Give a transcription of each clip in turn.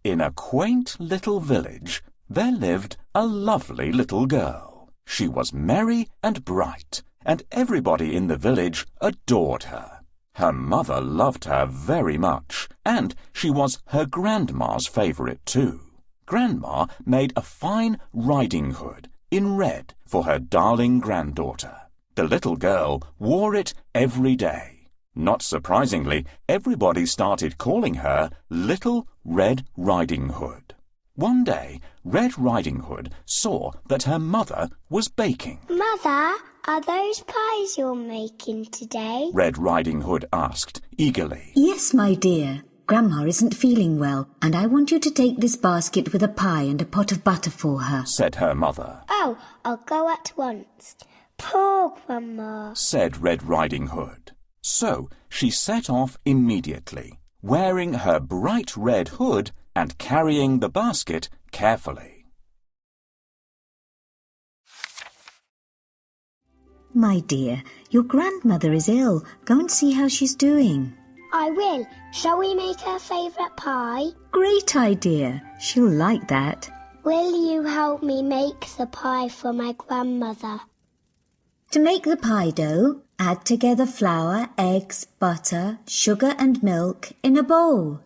In a quaint little village, there lived a lovely little girl. She was merry and bright, and everybody in the village adored her. Her mother loved her very much, and she was her grandma's favourite too. Grandma made a fine riding hood in red for her darling granddaughter. The little girl wore it every day. Not surprisingly, everybody started calling her Little Red Riding Hood. One day, Red Riding Hood saw that her mother was baking. Mother, are those pies you're making today? Red Riding Hood asked eagerly. Yes, my dear. Grandma isn't feeling well, and I want you to take this basket with a pie and a pot of butter for her, said her mother. Oh, I'll go at once. Poor Grandma, said Red Riding Hood. So she set off immediately, wearing her bright red hood and carrying the basket carefully. My dear, your grandmother is ill. Go and see how she's doing. I will. Shall we make her favourite pie? Great idea. She'll like that. Will you help me make the pie for my grandmother? To make the pie dough, add together flour, eggs, butter, sugar and milk in a bowl.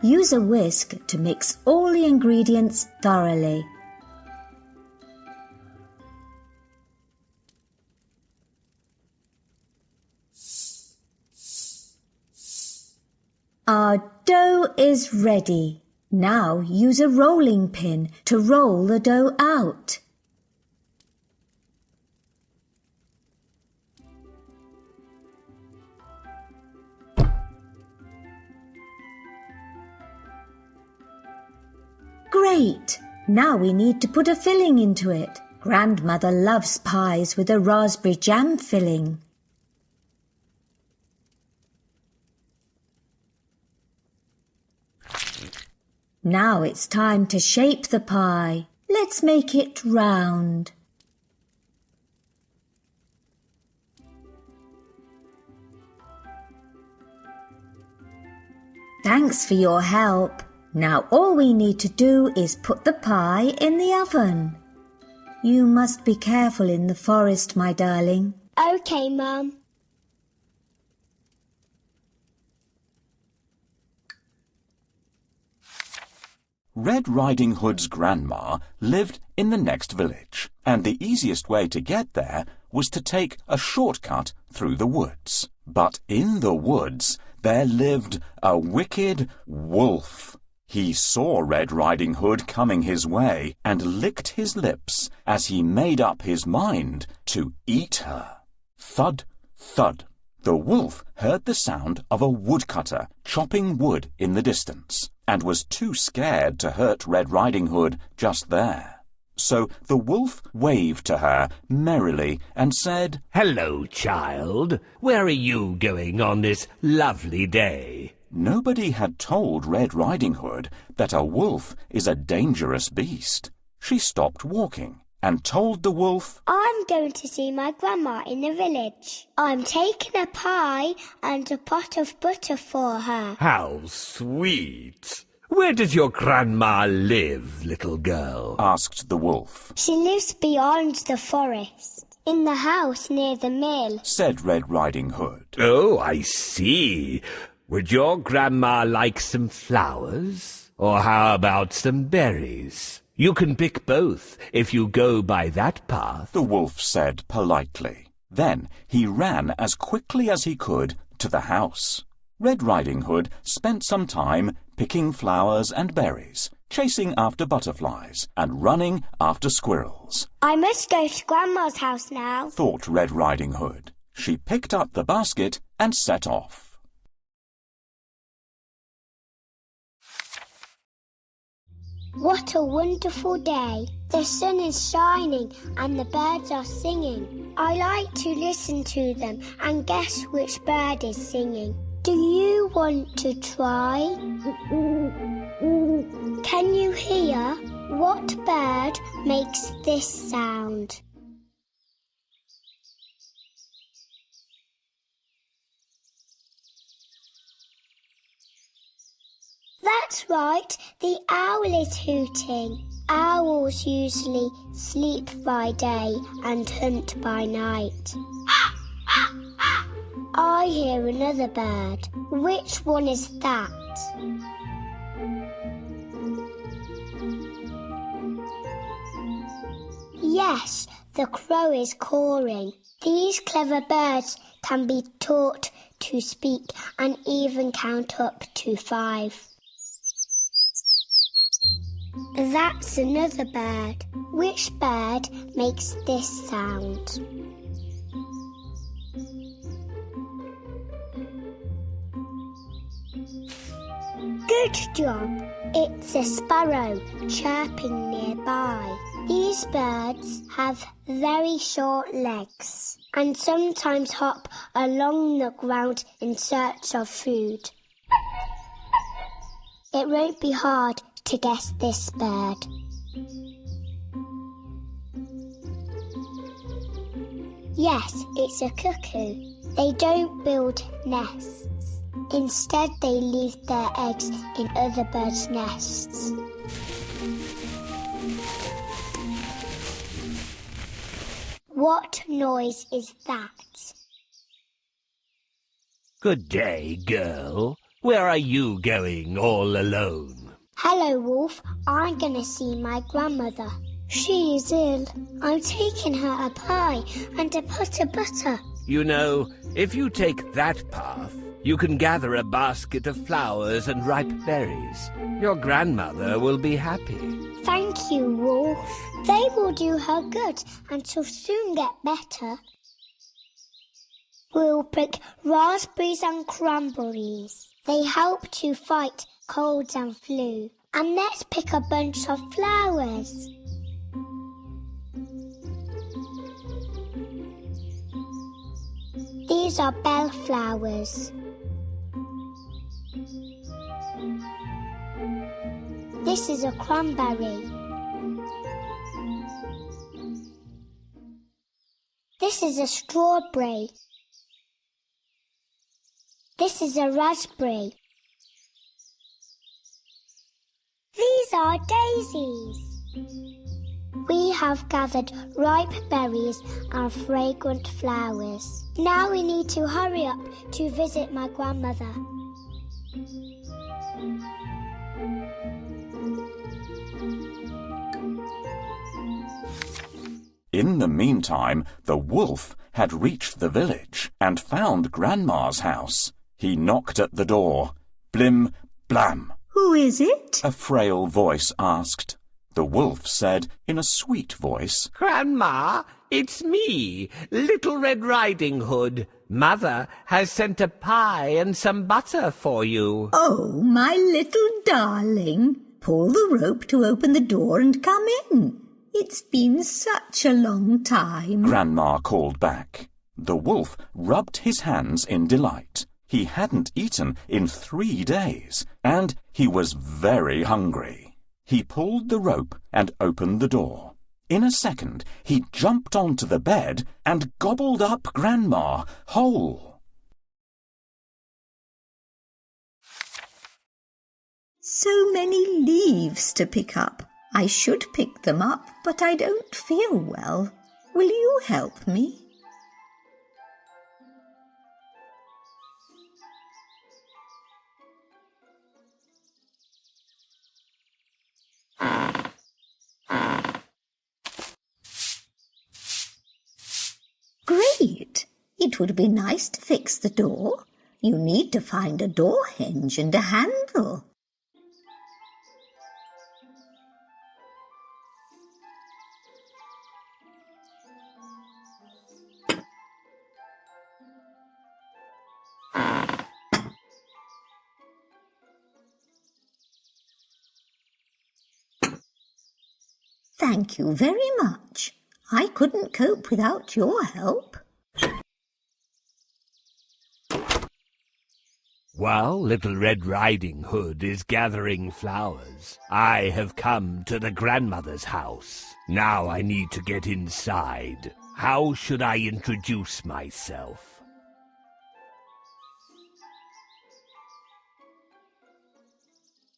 Use a whisk to mix all the ingredients thoroughly. Our dough is ready. Now use a rolling pin to roll the dough out. Great! Now we need to put a filling into it. Grandmother loves pies with a raspberry jam filling. Now it's time to shape the pie. Let's make it round. Thanks for your help. Now all we need to do is put the pie in the oven. You must be careful in the forest, my darling. OK, Mum. Red Riding Hood's grandma lived in the next village, and the easiest way to get there was to take a shortcut through the woods. But in the woods there lived a wicked wolf. He saw Red Riding Hood coming his way and licked his lips as he made up his mind to eat her. Thud, thud. The wolf heard the sound of a woodcutter chopping wood in the distance and was too scared to hurt Red Riding Hood just there. So the wolf waved to her merrily and said, "Hello, child. Where are you going on this lovely day?" Nobody had told Red Riding Hood that a wolf is a dangerous beast. She stopped walking and told the wolf, I'm going to see my grandma in the village. I'm taking a pie and a pot of butter for her. How sweet! Where does your grandma live, little girl? asked the wolf. She lives beyond the forest, in the house near the mill, said Red Riding Hood. Oh, I see. Would your grandma like some flowers? Or how about some berries? You can pick both if you go by that path, the wolf said politely. Then he ran as quickly as he could to the house. Red Riding Hood spent some time picking flowers and berries, chasing after butterflies and running after squirrels. I must go to Grandma's house now, thought Red Riding Hood. She picked up the basket and set off. What a wonderful day. The sun is shining and the birds are singing. I like to listen to them and guess which bird is singing. Do you want to try? Can you hear? What bird makes this sound? That's right, the owl is hooting. Owls usually sleep by day and hunt by night. I hear another bird. Which one is that? Yes, the crow is cawing. These clever birds can be taught to speak and even count up to 5. That's another bird. Which bird makes this sound? Good job. It's a sparrow chirping nearby. These birds have very short legs and sometimes hop along the ground in search of food. It won't be hard to guess this bird. Yes, it's a cuckoo. They don't build nests. Instead, they leave their eggs in other birds' nests. What noise is that? Good day, girl. Where are you going all alone? Hello, Wolf. I'm going to see my grandmother. She is ill. I'm taking her a pie and a pot of butter. You know, if you take that path, you can gather a basket of flowers and ripe berries. Your grandmother will be happy. Thank you, Wolf. They will do her good and she'll soon get better. We'll pick raspberries and cranberries. They help to fight colds and flu. And let's pick a bunch of flowers. These are bellflowers. This is a cranberry. This is a strawberry. This is a raspberry. These are daisies. We have gathered ripe berries and fragrant flowers. Now we need to hurry up to visit my grandmother. In the meantime, the wolf had reached the village and found Grandma's house. He knocked at the door. Blim, blam. Who is it? A frail voice asked. The wolf said in a sweet voice, Grandma, it's me, Little Red Riding Hood. Mother has sent a pie and some butter for you. Oh, my little darling. Pull the rope to open the door and come in. It's been such a long time. Grandma called back. The wolf rubbed his hands in delight. He hadn't eaten in 3 days, and he was very hungry. He pulled the rope and opened the door. In a second, he jumped onto the bed and gobbled up Grandma whole. So many leaves to pick up. I should pick them up, but I don't feel well. Will you help me? Great! It would be nice to fix the door. You need to find a door hinge and a handle. Thank you very much. I couldn't cope without your help. While Little Red Riding Hood is gathering flowers, I have come to the grandmother's house. Now I need to get inside. How should I introduce myself?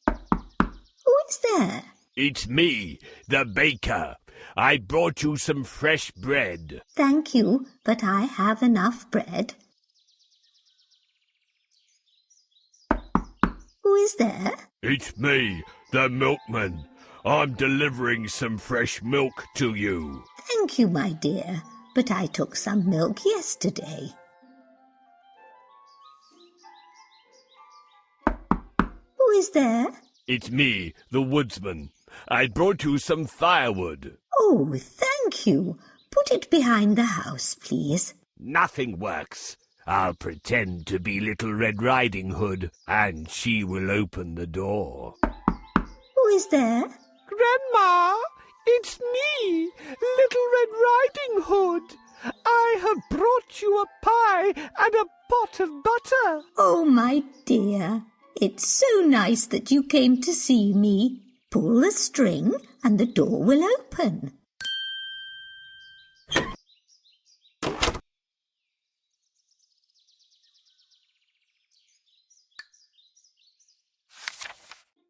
Who is there? It's me, the baker. I brought you some fresh bread. Thank you, but I have enough bread. Who is there? It's me, the milkman. I'm delivering some fresh milk to you. Thank you, my dear, but I took some milk yesterday. Who is there? It's me, the woodsman. I brought you some firewood. Oh, thank you. Put it behind the house, please. Nothing works. I'll pretend to be Little Red Riding Hood, and she will open the door. Who is there? Grandma, it's me, Little Red Riding Hood. I have brought you a pie and a pot of butter. Oh, my dear, it's so nice that you came to see me. Pull the string and the door will open.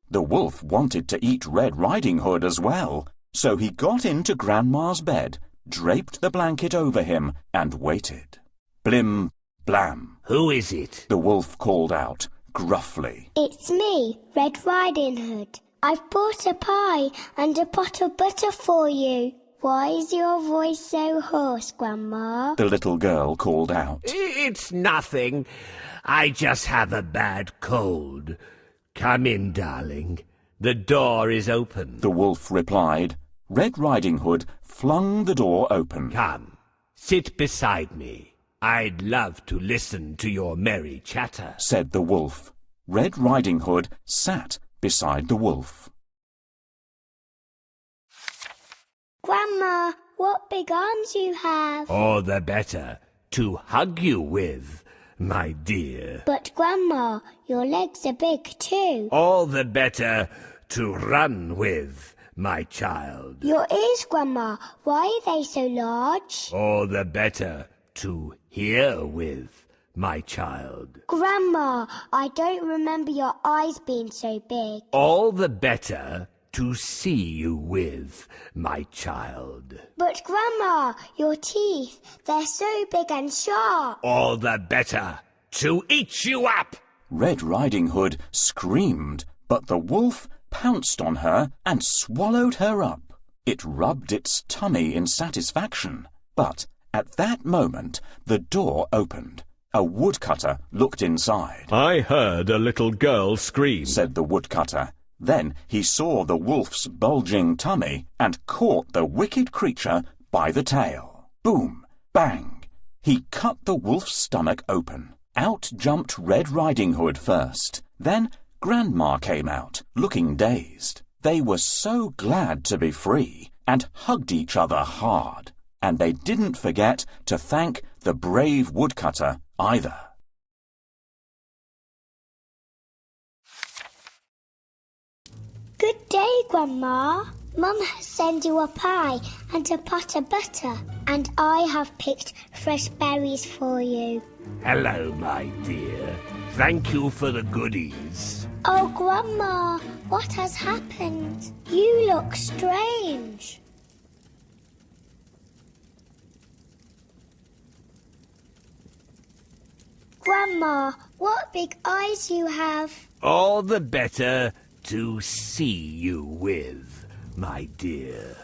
The wolf wanted to eat Red Riding Hood as well, so he got into Grandma's bed, draped the blanket over him, and waited. Blim, blam. Who is it? The wolf called out, gruffly. It's me, Red Riding Hood. I've brought a pie and a pot of butter for you. Why is your voice so hoarse, Grandma? The little girl called out. It's nothing. I just have a bad cold. Come in, darling. The door is open. The wolf replied. Red Riding Hood flung the door open. Come, sit beside me. I'd love to listen to your merry chatter, said the wolf. Red Riding Hood sat beside the wolf. Grandma, what big arms you have. All the better to hug you with, my dear. But Grandma, your legs are big too. All the better to run with, my child. Your ears, Grandma, why are they so large? All the better to hear with, my child. Grandma, I don't remember your eyes being so big. All the better to see you with, my child. But Grandma, your teeth, they're so big and sharp. All the better to eat you up. Red Riding Hood screamed, but the wolf pounced on her and swallowed her up. It rubbed its tummy in satisfaction, but at that moment the door opened. A woodcutter looked inside. I heard a little girl scream, said the woodcutter. Then he saw the wolf's bulging tummy and caught the wicked creature by the tail. Boom! Bang! He cut the wolf's stomach open. Out jumped Red Riding Hood first. Then Grandma came out, looking dazed. They were so glad to be free and hugged each other hard. And they didn't forget to thank the brave woodcutter either. Good day, Grandma. Mum has sent you a pie and a pot of butter, and I have picked fresh berries for you. Hello, my dear. Thank you for the goodies. Oh, Grandma, what has happened? You look strange. Grandma, what big eyes you have. All the better to see you with, my dear.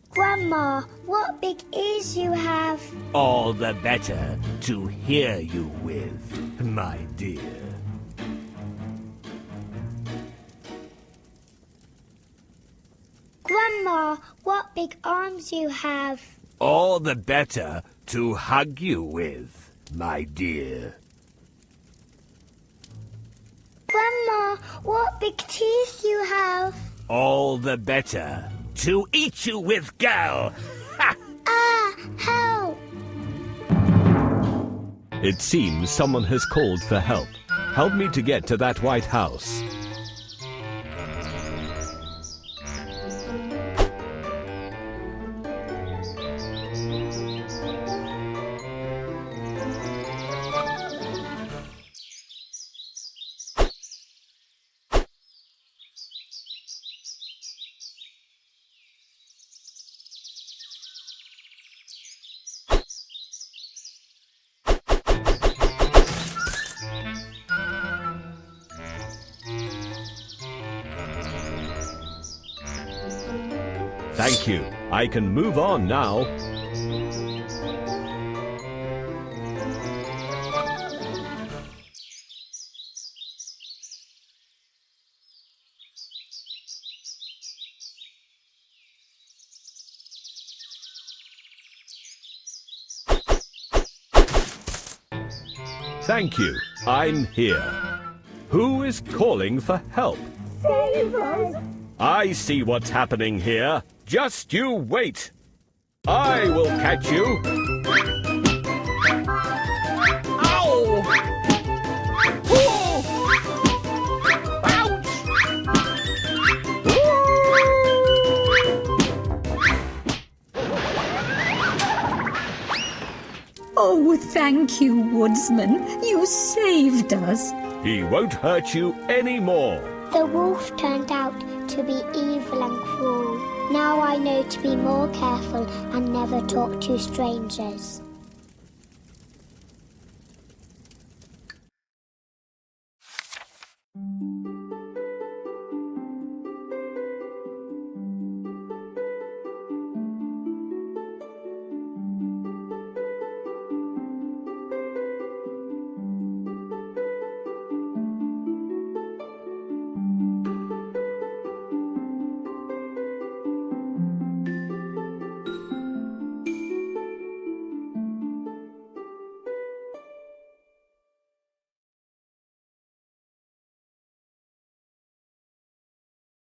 Grandma, what big ears you have. All the better to hear you with, my dear. Grandma, what big arms you have. All the better to hug you with, my dear. Grandma, what big teeth you have. All the better. To eat you with, girl! Ha! Ah, help! It seems someone has called for help. Help me to get to that White House. Thank you. I can move on now. Thank you. I'm here. Who is calling for help? Save us! I see what's happening here. Just you wait. I will catch you. Ow! Ouch! Oh, thank you, Woodsman. You saved us. He won't hurt you anymore. The wolf turned out to be evil and cruel. Now I know to be more careful and never talk to strangers.